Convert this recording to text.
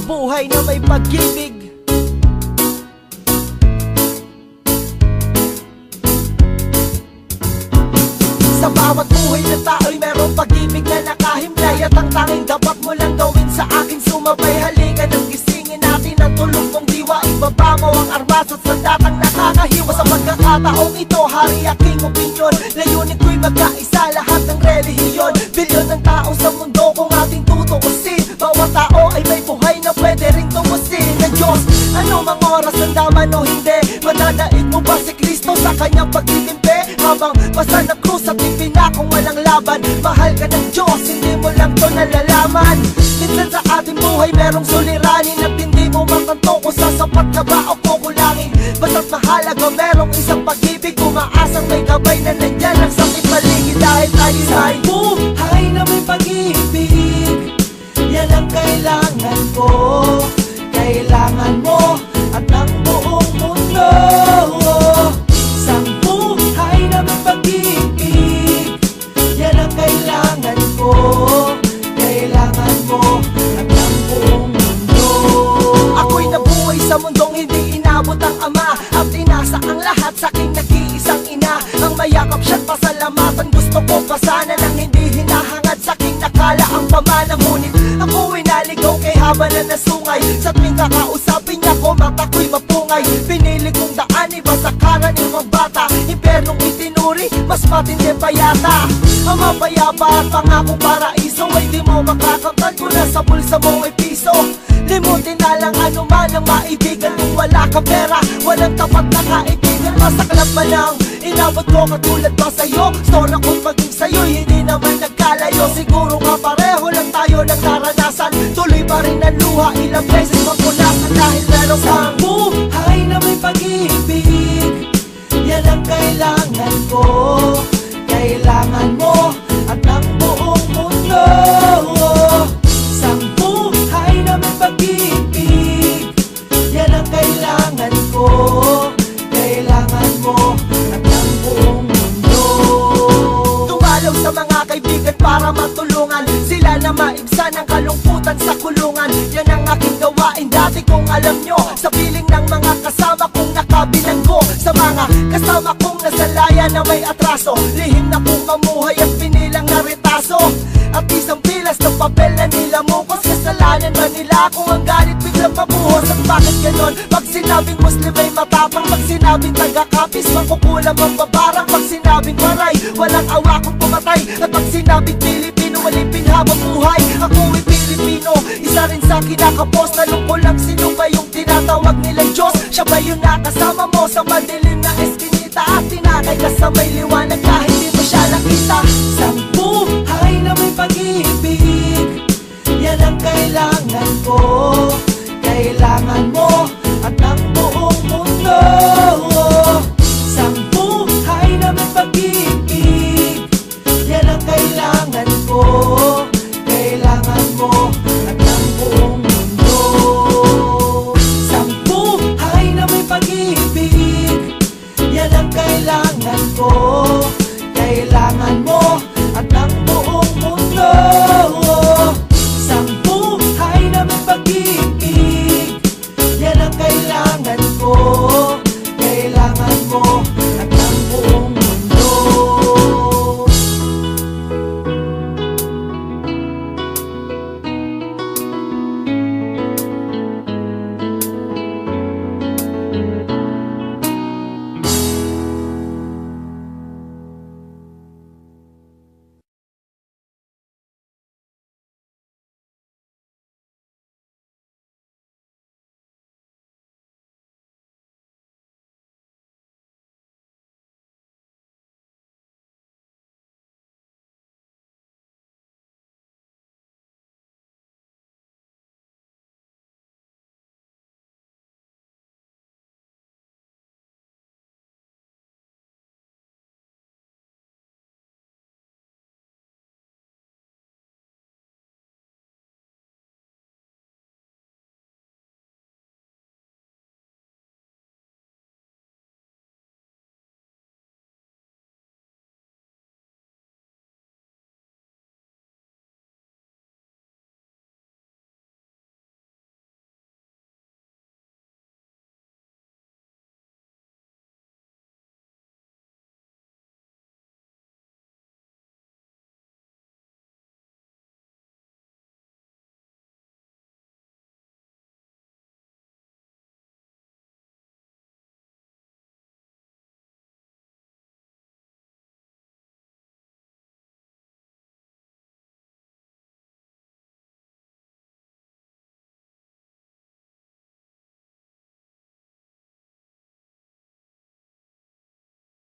buhay na may pag-ibig. Sa bawat buhay ng tao'y merong pag-ibig na nakahimlay. At ang tanging dapat mo lang gawin sa akin sumabay. Halika nang gisingin natin ang tulog mong diwa. Ibaba mo ang armas at sandatang nakakahiwa. Sa pagkakataong ito, hari aking opinyon. Layunin ko'y magkaisa lahat ng relihiyon. Bilyon ng tao sa mundo kung ating tutuusin. Bawat tao ay may buhay na pwede ring tumusin ng Diyos. Ano mang oras ng daman o hindi, madadaig mo ba si Kristo sa kanyang pagtitimpi? Habang basa ng krus at ipinakong walang laban. Mahal ka ng Diyos, hindi mo lang to nalalaman. Minsan sa ating buhay merong suliranin at hindi mo matanto kung sasapat ka ba o kukulangin. Basta't mahalaga merong isang pag-ibig, umaasang may gabay na nandyan ang sakit paligid. Dahil tayo ay buhay na may pag-ibig, yan ang kailangan ko, kailangan mo at ang buong mundo. Isang buhay na may pag-ibig, yan ang kailangan ko, kailangan mo at ang buong mundo. Ako'y nabuhay sa mundong hindi inabot ang ama at inasa ang lahat sa aking nag-iisang ina. Ang mayakap siya't pasalamatan, gusto ko pa sana nang hindi hinahangad sa aking nakala ang pamana. Ngunit ako'y naligaw kay haba na nasungay. Sa tuwing kakausapin niya ko, mata ko'y mapungay. Pinili kong daan, iba sa karaniwang bata. Impernong itinuri, mas matindi pa yata. Ang mapayapa at pangako paraiso ay di mo makakamtan kung nasa bulsa mo ay piso. Limutin na lang anuman ang maibigan kung wala ka pera. Walang tapat na kaibigan, masaklap man ang inabot ko katulad ba sa'yo. Store ko'y maging sa'yo'y hindi naman nagkalayo. Siguro nga pareho lang tayo ng naranasan. Tuloy pa rin ang luha, ilang beses mapunasan. Dahil meron kang buhay na may pag-ibig, yan ang kailangan ko, kailangan mo at ang buong mundo. Isang buhay na may pag-ibig, yan ang kailangan ko, kailangan mo at ang buong mundo. Tumalaw sa mga kaibigan para matulungan sila na maibsan ang kalungkutan sa kulungan. Yan ang aking gawain dati kung alam nyo. Sa piling ng mga kasama kong nakabilanggo, sa mga kasama kong nasalaya na may atraso. Lihim na kong mamuhay at pinilang na retaso. At isang pilas ng papel na nilamukos. Kasalanan ba nila kung ang galit biglang mabuhos? At bakit ganon? Pag sinabing Muslim ay matapang, pag sinabing taga-kapis makukulam ang babarang. Pag sinabing waray, walang awa kong pumatay. At pag sinabing Pilipino, walipin habang buhay. Ako ay Pilipino, isa rin sa kinakapos. Tanong ko lang, sino ba yung tinatawag nilang Diyos? Siya ba yung nakasama mo sa madilim na eskinita? At tinakay ka sa may liwanag kahit di mo siya nakita. Isang buhay na may pag-ibig, yan ang kailangan ko,